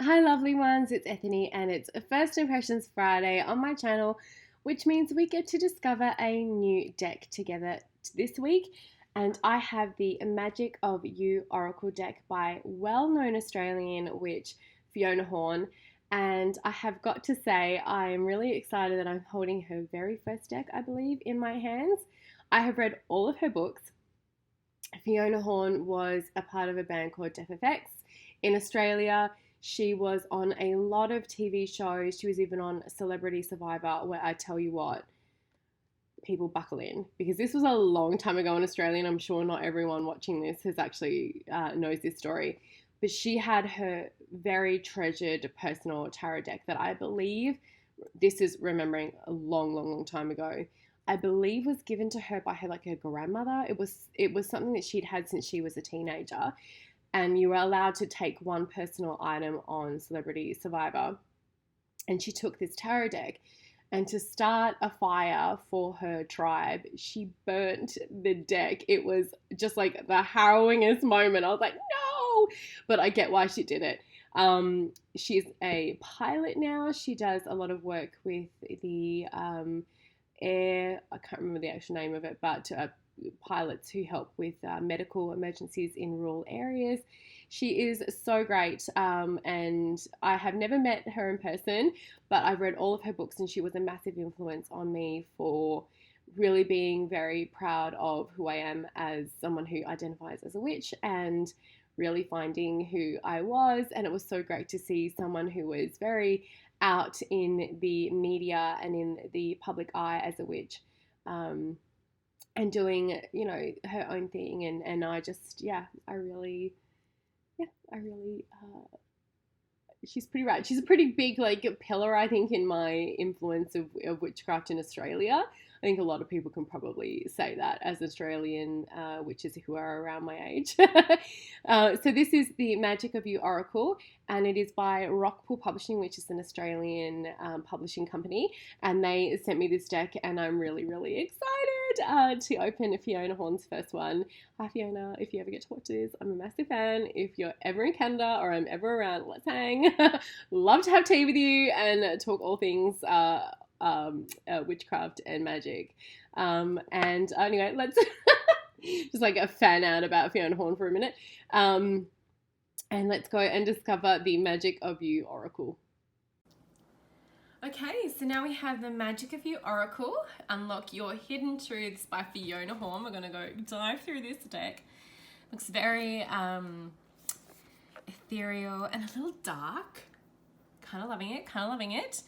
Hi, lovely ones, it's Ethany, and it's First Impressions Friday on my channel, which means we get to discover a new deck together this week. And I have the Magic of You Oracle deck by well known Australian witch Fiona Horn. And I have got to say, I am really excited that I'm holding her very first deck, I believe, in my hands. I have read all of her books. Fiona Horn was a part of a band called Deaf Effects in Australia. She was on a lot of TV shows. She was even on Celebrity Survivor, where I tell you what, people buckle in because this was a long time ago in Australia, and I'm sure not everyone watching this has actually knows this story. But she had her very treasured personal tarot deck that I believe, this is remembering a long, long, long time ago, I believe was given to her by her grandmother. It was something that she'd had since she was a teenager, and you were allowed to take one personal item on Celebrity Survivor. And she took this tarot deck, and to start a fire for her tribe, she burnt the deck. It was just like the harrowingest moment. I was like, no, but I get why she did it. She's a pilot now. She does a lot of work with the air, I can't remember the actual name of it, but pilots who help with medical emergencies in rural areas. She is so great, and I have never met her in person, but I've read all of her books, and she was a massive influence on me for really being very proud of who I am as someone who identifies as a witch and really finding who I was. And it was so great to see someone who was very out in the media and in the public eye as a witch, and doing, her own thing. And I just, I really, she's pretty right. She's a pretty big pillar, I think, in my influence of witchcraft in Australia. I think a lot of people can probably say that as Australian witches who are around my age. So this is the Magic of You Oracle, and it is by Rockpool Publishing, which is an Australian publishing company. And they sent me this deck, and I'm really, really excited to open Fiona Horn's first one. Hi, Fiona. If you ever get to watch this, I'm a massive fan. If you're ever in Canada or I'm ever around, let's hang. Love to have tea with you and talk all things witchcraft and magic. And anyway, let's just like a fan out about Fiona Horn for a minute. And let's go and discover the Magic of You Oracle. Okay, so now we have the Magic of You Oracle. Unlock your hidden truths by Fiona Horn. We're going to go dive through this deck. Looks very ethereal and a little dark. Kind of loving it.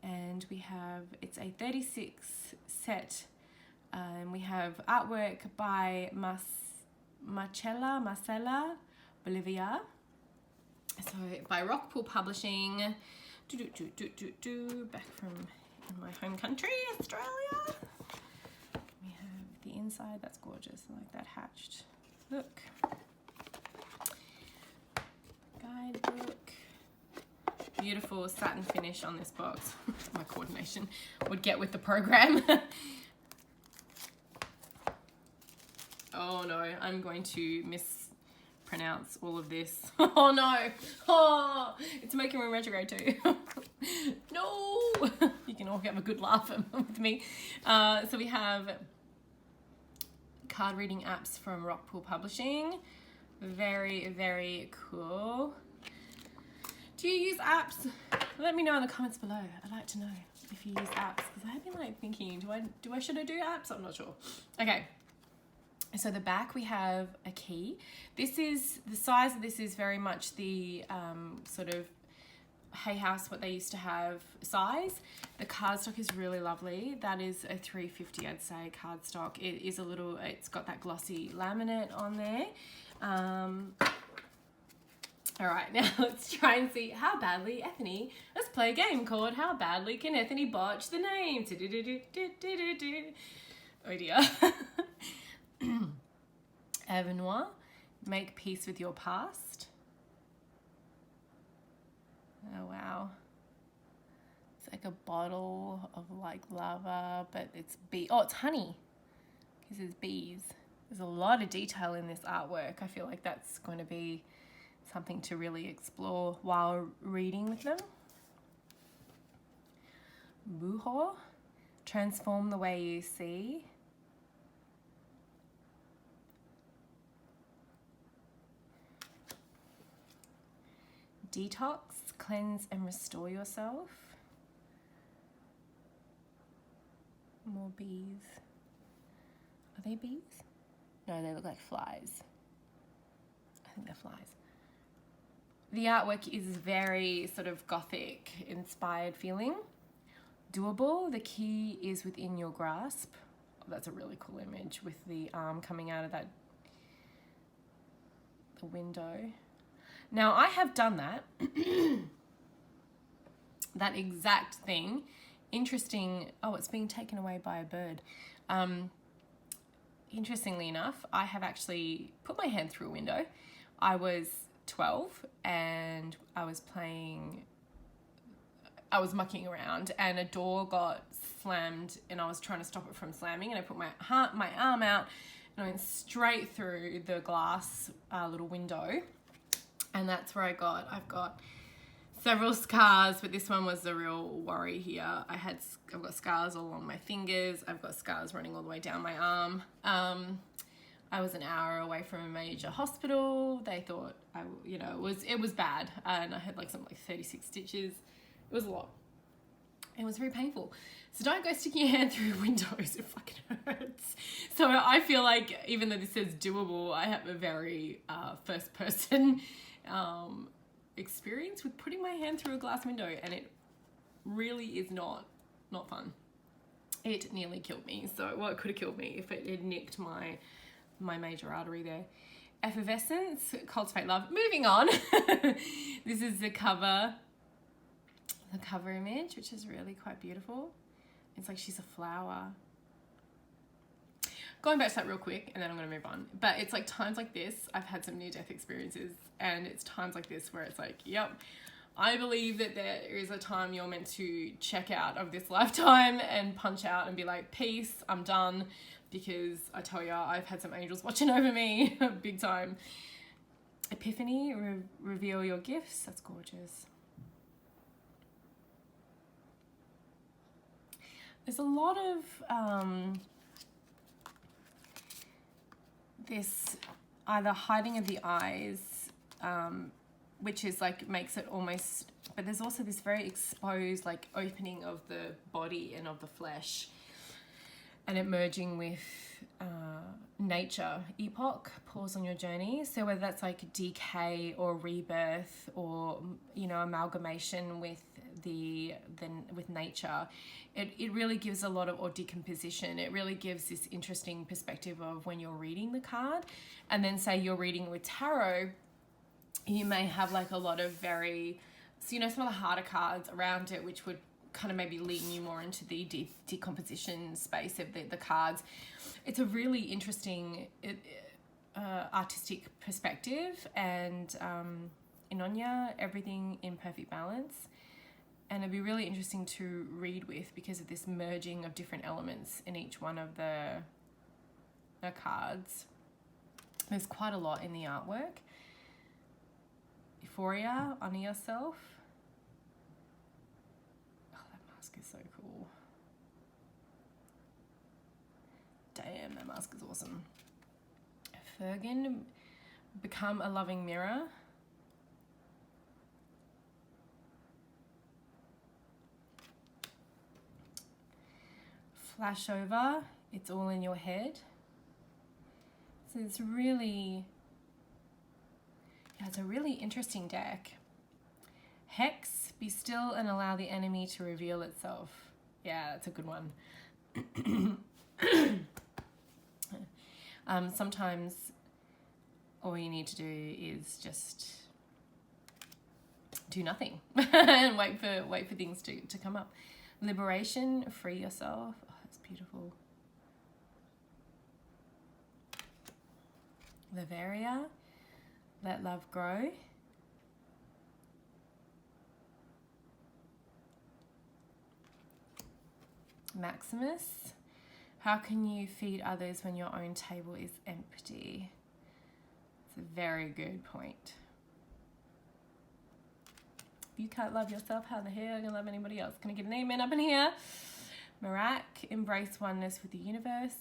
And we have, it's a 36 set. We have artwork by Marcella Bolivia. So by Rockpool Publishing. Back from my home country, Australia. We have the inside, that's gorgeous. I like that hatched look. Guidebook. Beautiful satin finish on this box. My coordination would get with the program. Oh no, I'm going to mispronounce all of this. Oh no. Oh, it's making me retrograde too. No. You can all have a good laugh with me. So we have card reading apps from Rockpool Publishing. Very, very cool. Do you use apps? Let me know in the comments below. I'd like to know if you use apps, because I've been thinking, should I do apps? I'm not sure. Okay. So the back, we have a key. This is, the size of this is very much the sort of Hay House, what they used to have size. The cardstock is really lovely. That is a $3.50, I'd say, cardstock. It is a little, it's got that glossy laminate on there. All right, now let's try and see how badly let's play a game called How Badly Can Ethany Botch the Name? Oh dear. Avenoir, make peace with your past. Oh wow. It's like a bottle of lava, but it's it's honey. Because there's bees. There's a lot of detail in this artwork. I feel like that's going to be something to really explore while reading with them. Buho, transform the way you see. Detox, cleanse and restore yourself. More bees. Are they bees? No, they look like flies. I think they're flies. The artwork is very sort of gothic inspired feeling. Doable, the key is within your grasp. Oh, that's a really cool image with the arm coming out of the window. Now I have done that, that exact thing. Interesting, oh, it's being taken away by a bird. Interestingly enough, I have actually put my hand through a window. I was 12 and I was mucking around and a door got slammed and I was trying to stop it from slamming, and I put my arm out and I went straight through the glass little window, and that's where I've got several scars, but this one was the real worry here. I've got scars all along my fingers. I've got scars running all the way down my arm. I was an hour away from a major hospital. They thought it was bad, and I had like 36 stitches. It was a lot. It was very painful. So don't go sticking your hand through windows. It fucking hurts. So I feel like even though this says doable, I have a very first person experience with putting my hand through a glass window, and it really is not fun. It nearly killed me. So it could have killed me if it had nicked my major artery there. Effervescence, cultivate love. Moving on. This is the cover image, which is really quite beautiful. It's like she's a flower. Going back to that real quick, and then I'm going to move on. But it's like times like this, I've had some near-death experiences, and it's times like this where it's like, yep, I believe that there is a time you're meant to check out of this lifetime and punch out and be like, peace, I'm done, because I tell you, I've had some angels watching over me big time. Epiphany, reveal your gifts. That's gorgeous. There's a lot of this either hiding of the eyes, which is like makes it almost, but there's also this very exposed like opening of the body and of the flesh, and it merging with nature. Epoch, pause on your journey. So whether that's like decay or rebirth or amalgamation with with nature, it really gives a lot of, or decomposition, it really gives this interesting perspective of when you're reading the card. And then say you're reading with tarot, you may have like a lot of some of the harder cards around it, which would kind of maybe leading you more into the decomposition space of the cards. It's a really interesting artistic perspective, and Inonya, everything in perfect balance. And it'd be really interesting to read with because of this merging of different elements in each one of the cards. There's quite a lot in the artwork. Euphoria, honor yourself. Oh, that mask is so cool. Damn, that mask is awesome. Fergan, become a loving mirror. Flash over, it's all in your head. So it's a really interesting deck. Hex, be still and allow the enemy to reveal itself. Yeah, that's a good one. Sometimes all you need to do is just do nothing and wait for things to come up. Liberation, free yourself. Oh, that's beautiful. Leveria, let love grow. Maximus, how can you feed others when your own table is empty? It's a very good point. you can't love yourself, how the hell are you gonna love anybody else? Can I get an amen up in here? Magick, embrace oneness with the universe.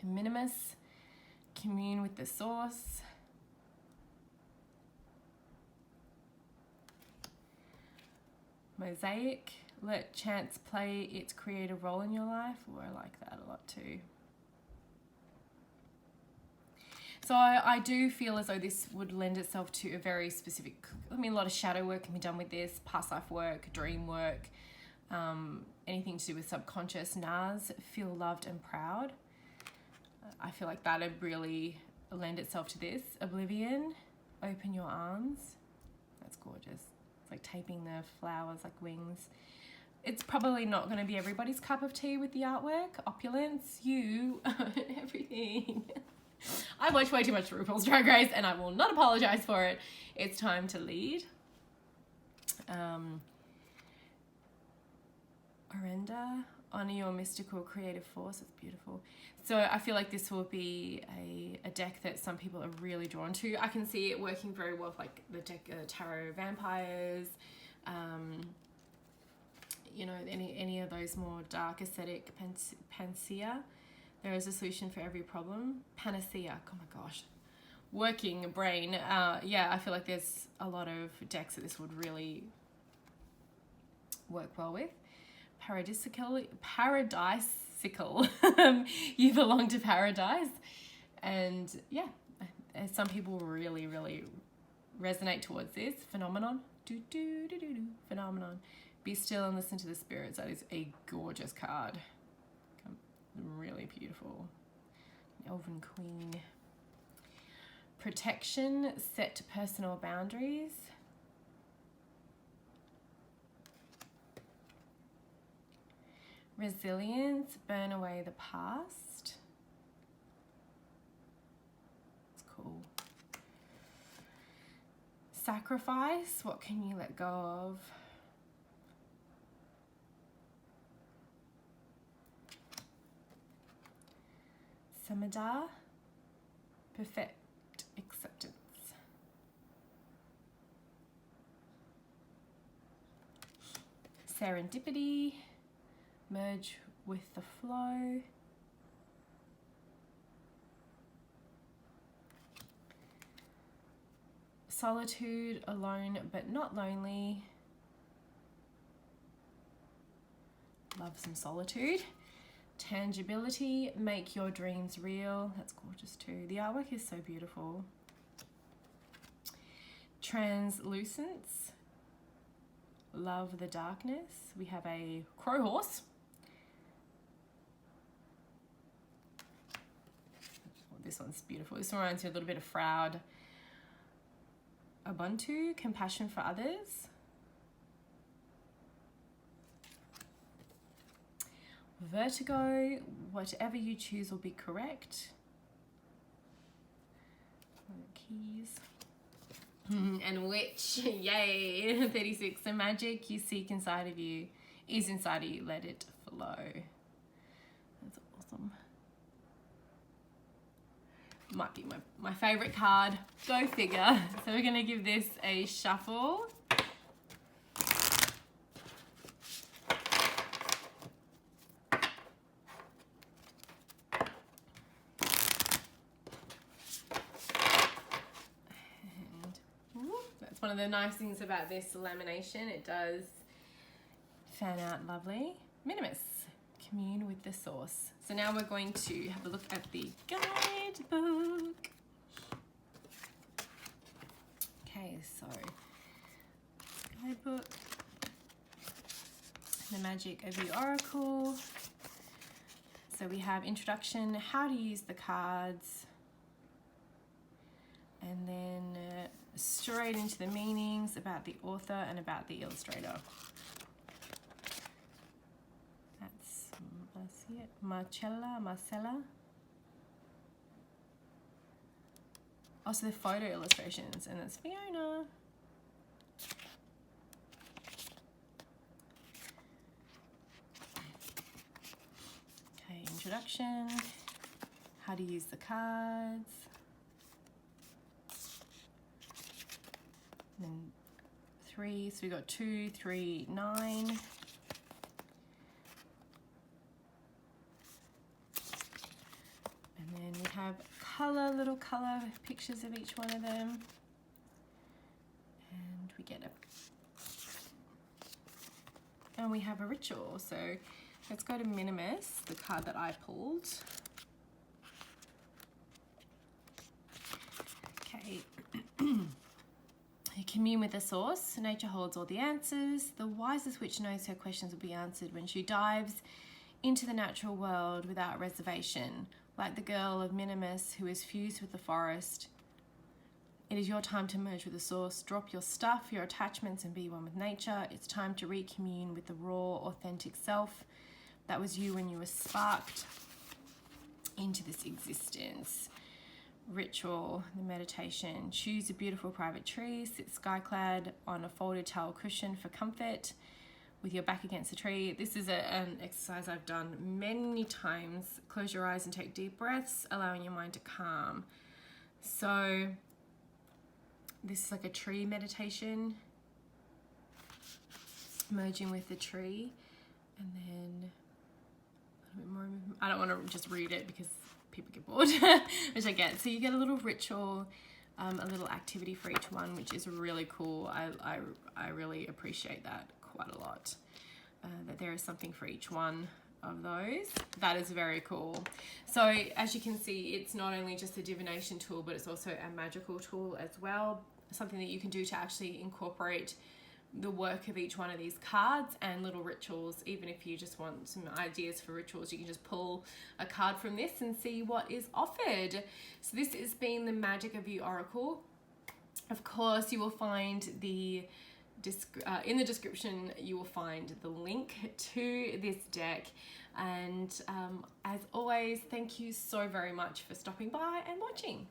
Minimus, commune with the source. Mosaic, let chance play its creative role in your life. Oh, I like that a lot too. So I do feel as though this would lend itself to a very specific, a lot of shadow work can be done with this, past life work, dream work, anything to do with subconscious. Nas, feel loved and proud. I feel like that would really lend itself to this. Oblivion, open your arms. That's gorgeous. It's like taping the flowers like wings. It's probably not going to be everybody's cup of tea with the artwork. Opulence, you own everything. I watch way too much RuPaul's Drag Race and I will not apologize for it. It's time to lead. Orenda, honor your mystical creative force. It's beautiful. So I feel like this will be a deck that some people are really drawn to. I can see it working very well with like the deck Tarot Vampires, you know, any of those more dark aesthetic panacea. There is a solution for every problem. Panacea, oh my gosh. Working brain. Yeah, I feel like there's a lot of decks that this would really work well with. Paradisical. You belong to paradise. And yeah, some people really, really resonate towards this. Phenomenon. Phenomenon. Be still and listen to the spirits. That is a gorgeous card. Really beautiful. Elven Queen. Protection, set personal boundaries. Resilience, burn away the past. It's cool. Sacrifice, what can you let go of? Samadha, perfect acceptance. Serendipity, merge with the flow. Solitude, alone but not lonely. Love some solitude. Tangibility, make your dreams real. That's gorgeous too. The artwork is so beautiful. Translucence, love the darkness. We have a crow horse. Oh, this one's beautiful. This one reminds me a little bit of Froud. Ubuntu, compassion for others. Vertigo, whatever you choose will be correct. Keys. And Witch, yay, 36. The magic you seek inside of you is inside of you. Let it flow. That's awesome. Might be my favorite card. Go figure. So we're going to give this a shuffle. One of the nice things about this lamination, it does fan out lovely. Minimus, commune with the source. So now we're going to have a look at the guidebook. Okay, so guidebook, the Magic of the Oracle. So we have introduction, how to use the cards, and then straight into the meanings about the author and about the illustrator. That's Marcella. Also the photo illustrations, and that's Fiona. Okay, introduction, how to use the cards. then 3, so we got 2, 3, 9. And then we have little color pictures of each one of them. And we get and we have a ritual. So let's go to Minimus, the card that I pulled. Okay. You commune with the source. Nature holds all the answers. The wisest witch knows her questions will be answered when she dives into the natural world without reservation. Like the girl of Minimus who is fused with the forest, it is your time to merge with the source. Drop your stuff, your attachments, and be one with nature. It's time to recommune with the raw, authentic self that was you when you were sparked into this existence. Ritual, the meditation. Choose a beautiful private tree. Sit sky-clad on a folded towel cushion for comfort with your back against the tree. This is an exercise I've done many times. Close your eyes and take deep breaths, allowing your mind to calm. So this is like a tree meditation, merging with the tree. And then a little bit more. I don't want to just read it because people get bored, which I get. So you get a little ritual, a little activity for each one, which is really cool. I really appreciate that quite a lot, that there is something for each one of those. That is very cool. So as you can see, it's not only just a divination tool, but it's also a magical tool as well. Something that you can do to actually incorporate the work of each one of these cards and little rituals. Even if you just want some ideas for rituals, you can just pull a card from this and see what is offered. So this has been the Magic of You Oracle. Of course, you will find the in the description, you will find the link to this deck. And as always, thank you so very much for stopping by and watching.